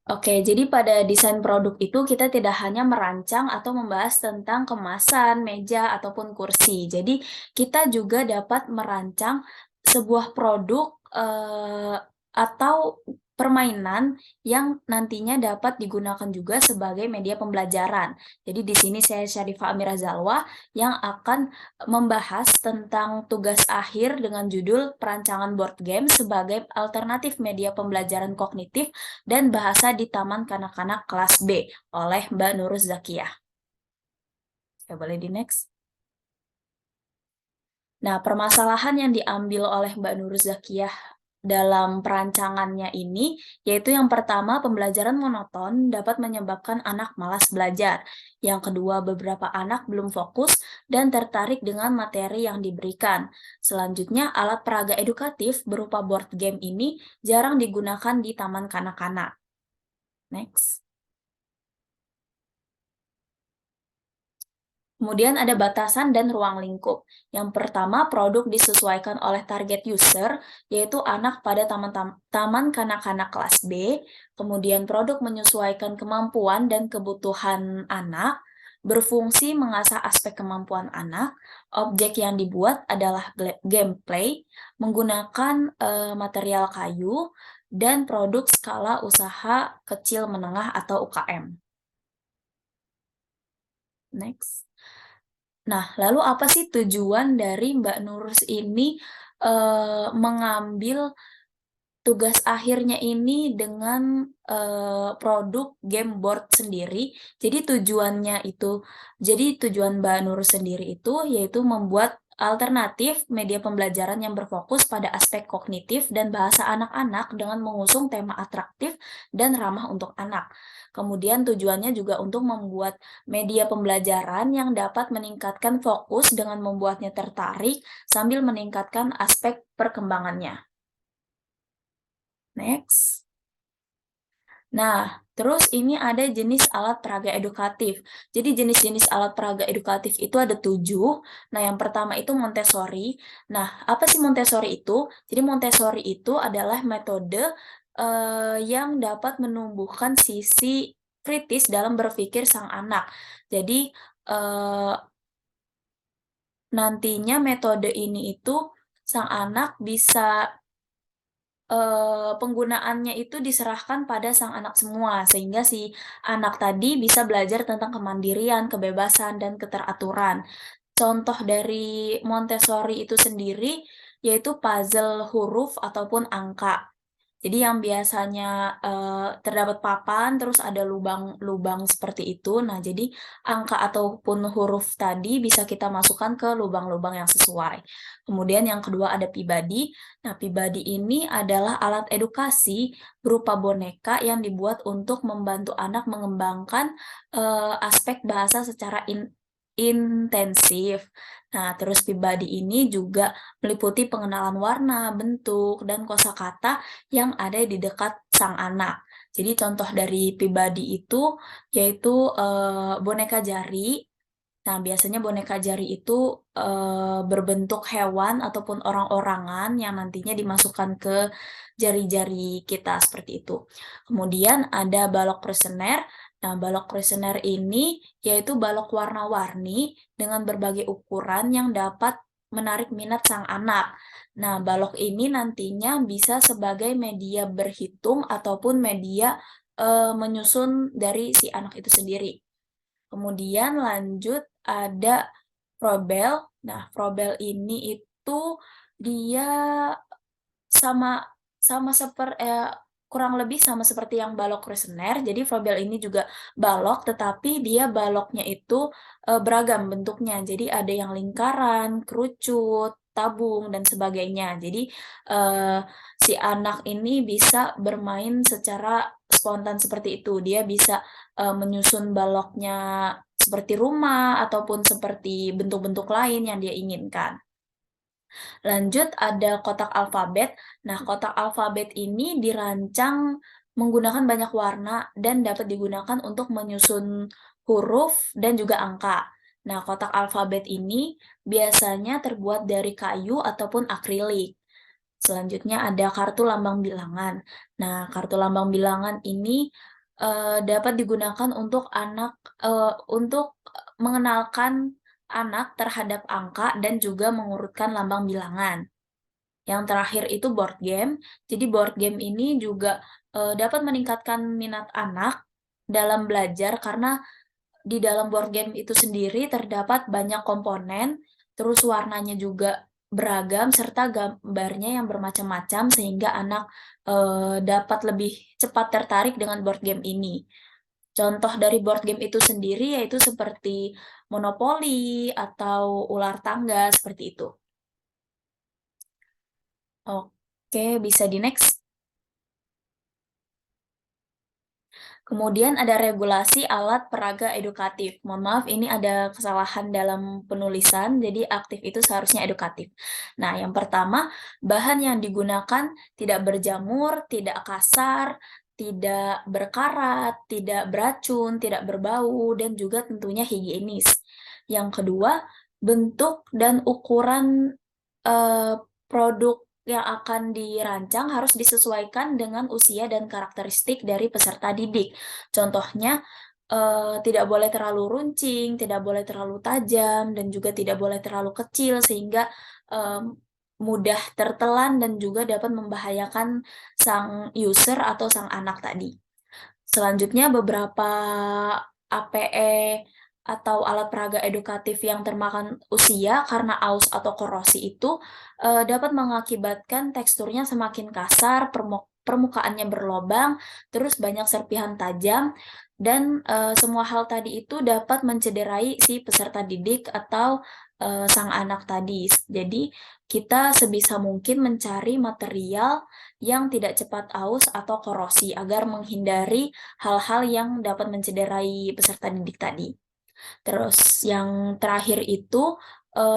Oke, jadi pada desain produk itu kita tidak hanya merancang atau membahas tentang kemasan, meja, ataupun kursi. Jadi kita juga dapat merancang sebuah produk, atau permainan yang nantinya dapat digunakan juga sebagai media pembelajaran. Jadi di sini saya Syarifah Amira Zalwa yang akan membahas tentang tugas akhir dengan judul Perancangan Board Game sebagai alternatif media pembelajaran kognitif dan Bahasa di Taman Kanak-kanak kelas B oleh Mbak Nuruz Zakiyah. Ya, boleh di next. Nah, permasalahan yang diambil oleh Mbak Nuruz Zakiyah dalam perancangannya ini, yaitu yang pertama, pembelajaran monoton dapat menyebabkan anak malas belajar. Yang kedua, beberapa anak belum fokus dan tertarik dengan materi yang diberikan. Selanjutnya, alat peraga edukatif berupa board game ini jarang digunakan di taman kanak-kanak. Next. Kemudian ada batasan dan ruang lingkup. Yang pertama, produk disesuaikan oleh target user, yaitu anak pada taman kanak-kanak kelas B. Kemudian produk menyesuaikan kemampuan dan kebutuhan anak, berfungsi mengasah aspek kemampuan anak. Objek yang dibuat adalah gameplay, menggunakan material kayu, dan produk skala usaha kecil menengah atau UKM. Next. Nah, lalu apa sih tujuan dari Mbak Nurus ini, mengambil tugas akhirnya ini dengan, produk game board sendiri? Jadi tujuan Mbak Nurus sendiri itu yaitu membuat alternatif media pembelajaran yang berfokus pada aspek kognitif dan bahasa anak-anak dengan mengusung tema atraktif dan ramah untuk anak. Kemudian tujuannya juga untuk membuat media pembelajaran yang dapat meningkatkan fokus dengan membuatnya tertarik sambil meningkatkan aspek perkembangannya. Next. Nah, terus ini ada jenis alat peraga edukatif. Jadi jenis-jenis alat peraga edukatif itu ada 7. Nah, yang pertama itu Montessori. Nah, apa sih Montessori itu? Jadi Montessori itu adalah metode yang dapat menumbuhkan sisi kritis dalam berpikir sang anak. Jadi nantinya metode ini itu sang anak bisa penggunaannya itu diserahkan pada sang anak semua, sehingga si anak tadi bisa belajar tentang kemandirian, kebebasan, dan keteraturan. Contoh dari Montessori itu sendiri, yaitu puzzle huruf ataupun angka. Jadi yang biasanya, terdapat papan, terus ada lubang-lubang seperti itu. Nah, jadi angka ataupun huruf tadi bisa kita masukkan ke lubang-lubang yang sesuai. Kemudian yang kedua ada Peabody. Nah, Peabody ini adalah alat edukasi berupa boneka yang dibuat untuk membantu anak mengembangkan, aspek bahasa secara intensif. Nah, terus Peabody ini juga meliputi pengenalan warna, bentuk, dan kosakata yang ada di dekat sang anak. Jadi contoh dari Peabody itu yaitu, boneka jari. Nah, biasanya boneka jari itu, berbentuk hewan ataupun orang-orangan yang nantinya dimasukkan ke jari-jari kita, seperti itu. Kemudian ada balok kuesioner. Nah, balok kuesioner ini yaitu balok warna-warni dengan berbagai ukuran yang dapat menarik minat sang anak. Nah, balok ini nantinya bisa sebagai media berhitung ataupun media, menyusun dari si anak itu sendiri. Kemudian lanjut ada Frobel. Nah, Frobel ini itu dia sama sama kurang lebih sama seperti yang balok kuesioner. Jadi Frobel ini juga balok, tetapi dia baloknya itu, beragam bentuknya. Jadi ada yang lingkaran, kerucut, tabung, dan sebagainya. Jadi, eee, si anak ini bisa bermain secara spontan seperti itu. Dia bisa, menyusun baloknya seperti rumah ataupun seperti bentuk-bentuk lain yang dia inginkan. Lanjut ada kotak alfabet. Nah, kotak alfabet ini dirancang menggunakan banyak warna dan dapat digunakan untuk menyusun huruf dan juga angka. Nah, kotak alfabet ini biasanya terbuat dari kayu ataupun akrilik. Selanjutnya ada kartu lambang bilangan. Nah, kartu lambang bilangan ini dapat digunakan untuk mengenalkan anak terhadap angka dan juga mengurutkan lambang bilangan. Yang terakhir itu board game. Jadi board game ini juga, dapat meningkatkan minat anak dalam belajar karena di dalam board game itu sendiri terdapat banyak komponen, terus warnanya juga beragam serta gambarnya yang bermacam-macam sehingga anak, dapat lebih cepat tertarik dengan board game ini. Contoh dari board game itu sendiri yaitu seperti monopoli atau ular tangga, seperti itu. Oke, bisa di-next. Kemudian ada regulasi alat peraga edukatif. Mohon maaf, ini ada kesalahan dalam penulisan, jadi aktif itu seharusnya edukatif. Nah, yang pertama, bahan yang digunakan tidak berjamur, tidak kasar, tidak berkarat, tidak beracun, tidak berbau, dan juga tentunya higienis. Yang kedua, bentuk dan ukuran eee, produk yang akan dirancang harus disesuaikan dengan usia dan karakteristik dari peserta didik. Contohnya, tidak boleh terlalu runcing, tidak boleh terlalu tajam, dan juga tidak boleh terlalu kecil sehingga, mmm, mudah tertelan dan juga dapat membahayakan sang user atau sang anak tadi. Selanjutnya beberapa APE atau alat peraga edukatif yang termakan usia karena aus atau korosi itu, dapat mengakibatkan teksturnya semakin kasar, permukaannya berlobang, terus banyak serpihan tajam, dan, semua hal tadi itu dapat mencederai si peserta didik atau, sang anak tadi. Jadi, kita sebisa mungkin mencari material yang tidak cepat aus atau korosi agar menghindari hal-hal yang dapat mencederai peserta didik tadi. Terus yang terakhir itu,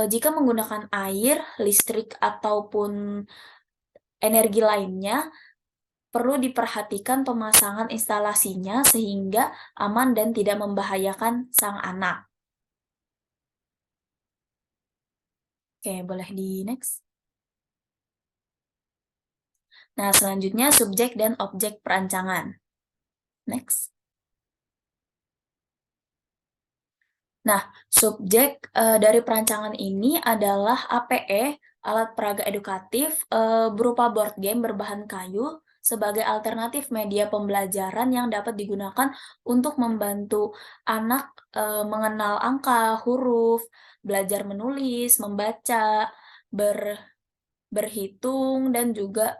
jika menggunakan air, listrik, ataupun energi lainnya, perlu diperhatikan pemasangan instalasinya sehingga aman dan tidak membahayakan sang anak. Oke, boleh di-next. Nah, selanjutnya subjek dan objek perancangan. Next. Nah, subjek, dari perancangan ini adalah APE, alat peraga edukatif, berupa board game berbahan kayu sebagai alternatif media pembelajaran yang dapat digunakan untuk membantu anak, mengenal angka, huruf, belajar menulis, membaca, berhitung, dan juga,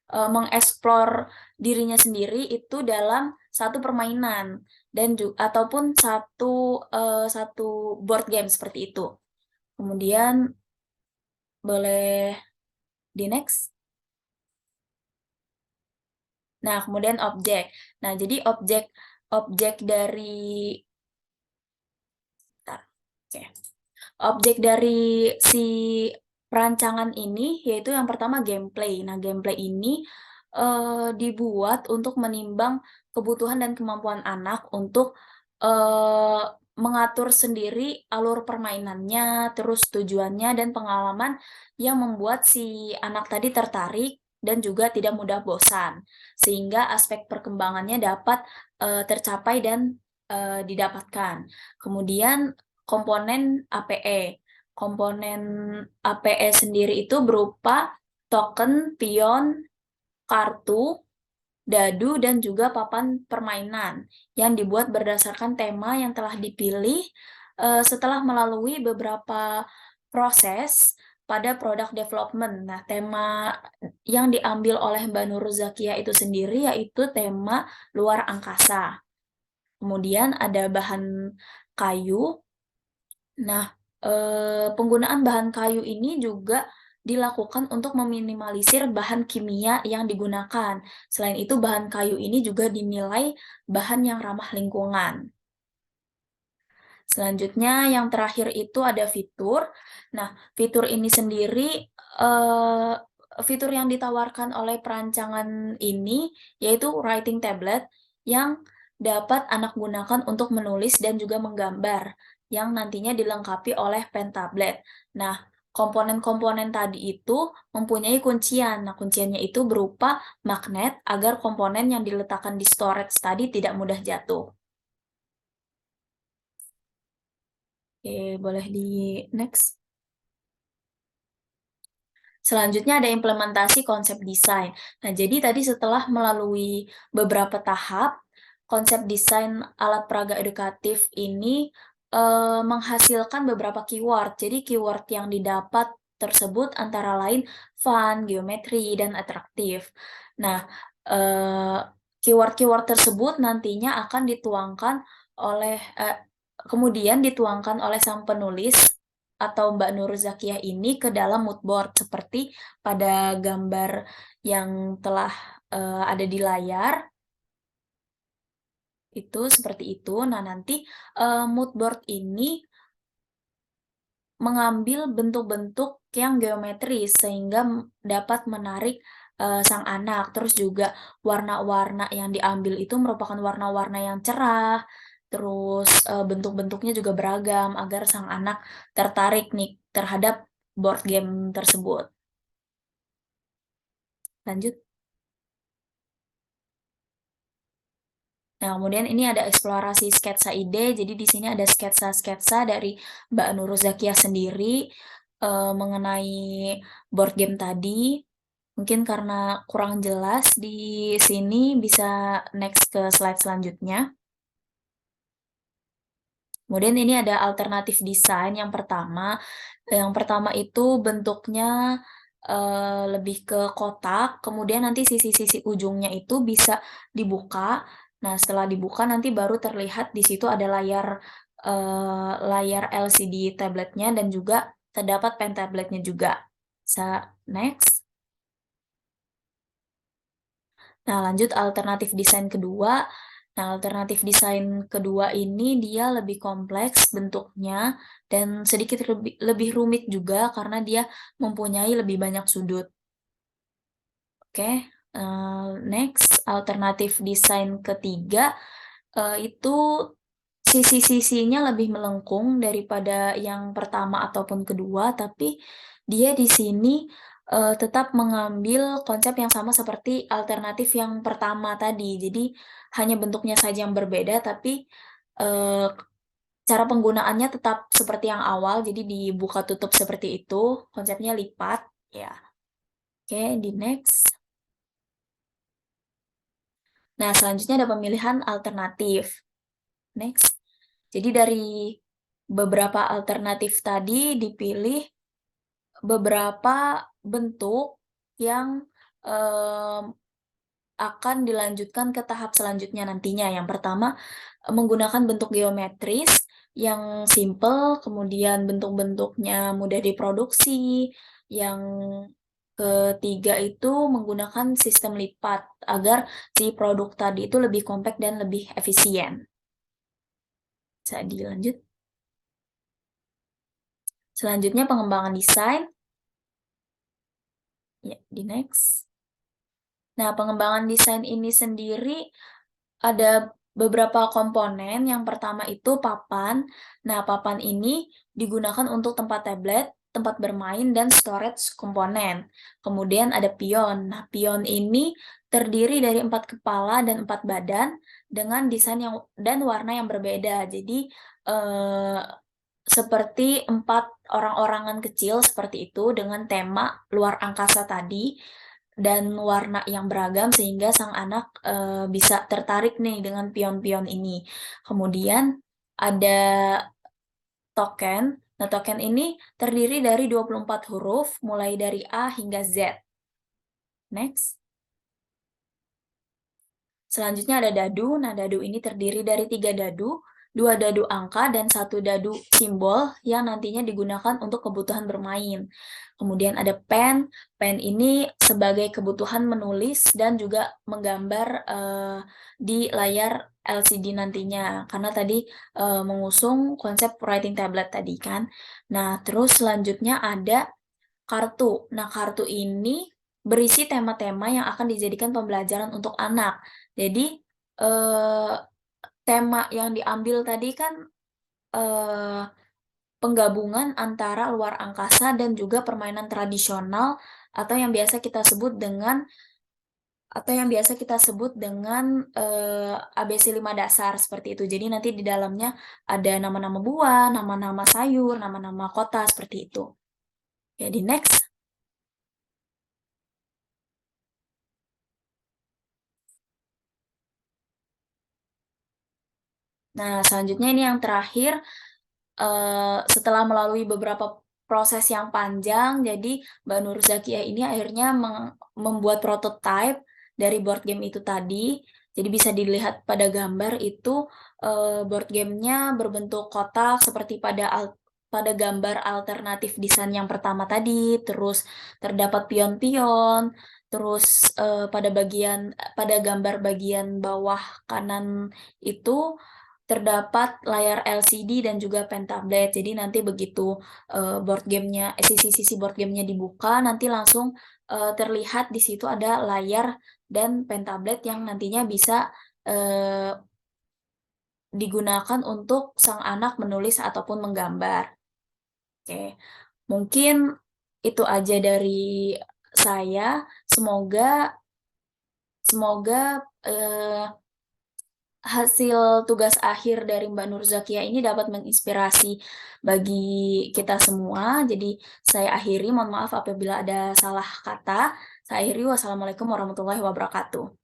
mengeksplor dirinya sendiri itu dalam satu permainan dan ataupun satu board game seperti itu. Kemudian boleh di-next. Nah, kemudian objek. Nah, jadi objek objek dari bentar, oke. Objek dari si perancangan ini yaitu yang pertama gameplay. Nah, gameplay ini, dibuat untuk menimbang kebutuhan dan kemampuan anak untuk, eee, mengatur sendiri alur permainannya, terus tujuannya dan pengalaman yang membuat si anak tadi tertarik dan juga tidak mudah bosan. Sehingga aspek perkembangannya dapat, tercapai dan, didapatkan. Kemudian komponen APE. Komponen APE sendiri itu berupa token, pion, kartu, dadu, dan juga papan permainan yang dibuat berdasarkan tema yang telah dipilih, setelah melalui beberapa proses pada product development. Nah, tema yang diambil oleh Mbak Nurul Zakia itu sendiri yaitu tema luar angkasa. Kemudian ada bahan kayu. Nah, penggunaan bahan kayu ini juga dilakukan untuk meminimalisir bahan kimia yang digunakan. Selain itu, bahan kayu ini juga dinilai bahan yang ramah lingkungan. Selanjutnya, yang terakhir itu ada fitur. Nah, fitur ini sendiri, fitur yang ditawarkan oleh perancangan ini yaitu writing tablet yang dapat anak gunakan untuk menulis dan juga menggambar, yang nantinya dilengkapi oleh pen tablet. Nah, Komponen-komponen tadi itu mempunyai kuncian. Nah, kunciannya itu berupa magnet agar komponen yang diletakkan di storage tadi tidak mudah jatuh. Oke, boleh di next. Selanjutnya ada implementasi konsep desain. Nah, jadi tadi setelah melalui beberapa tahap, konsep desain alat peraga edukatif ini menghasilkan beberapa keyword. Jadi keyword yang didapat tersebut antara lain fun, geometri, dan atraktif. Nah, eee, keyword-keyword tersebut nantinya akan dituangkan oleh kemudian dituangkan oleh sang penulis atau Mbak Nur Zakiyah ini ke dalam mood board seperti pada gambar yang telah, ada di layar, itu seperti itu. Nah nanti, mood board ini mengambil bentuk-bentuk yang geometris sehingga dapat menarik, sang anak. Terus juga warna-warna yang diambil itu merupakan warna-warna yang cerah, terus, bentuk-bentuknya juga beragam agar sang anak tertarik nih terhadap board game tersebut. Lanjut. Nah, kemudian ini ada eksplorasi sketsa ide. Jadi di sini ada sketsa-sketsa dari Mbak Nurul Zakiyah sendiri, mengenai board game tadi. Mungkin karena kurang jelas di sini bisa next ke slide selanjutnya. Kemudian ini ada alternatif desain yang pertama. Yang pertama itu bentuknya, lebih ke kotak, kemudian nanti sisi-sisi ujungnya itu bisa dibuka. Nah, setelah dibuka nanti baru terlihat di situ ada layar LCD tabletnya dan juga terdapat pen tabletnya juga. Bisa next. Nah, lanjut alternatif desain kedua. Nah, alternatif desain kedua ini dia lebih kompleks bentuknya dan sedikit lebih rumit juga karena dia mempunyai lebih banyak sudut. Oke, next alternatif desain ketiga, itu sisi-sisinya lebih melengkung daripada yang pertama ataupun kedua, tapi dia di sini, tetap mengambil konsep yang sama seperti alternatif yang pertama tadi. Jadi hanya bentuknya saja yang berbeda, tapi, eee, cara penggunaannya tetap seperti yang awal, jadi dibuka tutup seperti itu, konsepnya lipat, ya. Oke, di next. Nah, selanjutnya ada pemilihan alternatif. Next. Jadi dari beberapa alternatif tadi dipilih beberapa bentuk yang, mmm, akan dilanjutkan ke tahap selanjutnya nantinya. Yang pertama, menggunakan bentuk geometris yang simple, kemudian bentuk-bentuknya mudah diproduksi, yang ketiga itu menggunakan sistem lipat agar si produk tadi itu lebih kompak dan lebih efisien. Bisa dilanjut. Selanjutnya pengembangan desain, ya di next. Nah, pengembangan desain ini sendiri ada beberapa komponen, yang pertama itu papan. Nah, papan ini digunakan untuk tempat tablet, tempat bermain, dan storage komponen. Kemudian ada pion. Nah, pion ini terdiri dari 4 kepala dan 4 badan dengan desain yang dan warna yang berbeda. Jadi, seperti 4 orang-orangan kecil seperti itu dengan tema luar angkasa tadi dan warna yang beragam sehingga sang anak, bisa tertarik nih dengan pion-pion ini. Kemudian ada token. Nah, token ini terdiri dari 24 huruf mulai dari A hingga Z. Next. Selanjutnya ada dadu. Nah, dadu ini terdiri dari 3 dadu, 2 dadu angka, dan 1 dadu simbol yang nantinya digunakan untuk kebutuhan bermain. Kemudian ada pen. Pen ini sebagai kebutuhan menulis dan juga menggambar, di layar LCD nantinya, karena tadi, mengusung konsep writing tablet tadi kan. Nah, terus selanjutnya ada kartu. Nah, kartu ini berisi tema-tema yang akan dijadikan pembelajaran untuk anak. Jadi, eee, tema yang diambil tadi kan, eee penggabungan antara luar angkasa dan juga permainan tradisional atau yang biasa kita sebut dengan ABC 5 dasar seperti itu. Jadi nanti di dalamnya ada nama-nama buah, nama-nama sayur, nama-nama kota seperti itu. Jadi next. Nah, selanjutnya ini yang terakhir, setelah melalui beberapa proses yang panjang, jadi Mbak Nur Zakiah ini akhirnya membuat prototype dari board game itu tadi. Jadi bisa dilihat pada gambar itu, board game-nya berbentuk kotak seperti pada gambar alternatif desain yang pertama tadi, terus terdapat pion-pion, terus, pada gambar bagian bawah kanan itu terdapat layar LCD dan juga pen tablet. Jadi nanti begitu, sisi-sisi board game-nya dibuka, nanti langsung, terlihat di situ ada layar dan pen tablet yang nantinya bisa, eee, digunakan untuk sang anak menulis ataupun menggambar. Oke, mungkin itu aja dari saya. Semoga, hasil tugas akhir dari Mbak Nur Zakiah ini dapat menginspirasi bagi kita semua. Jadi saya akhiri, mohon maaf apabila ada salah kata. Saya akhiri, wassalamualaikum warahmatullahi wabarakatuh.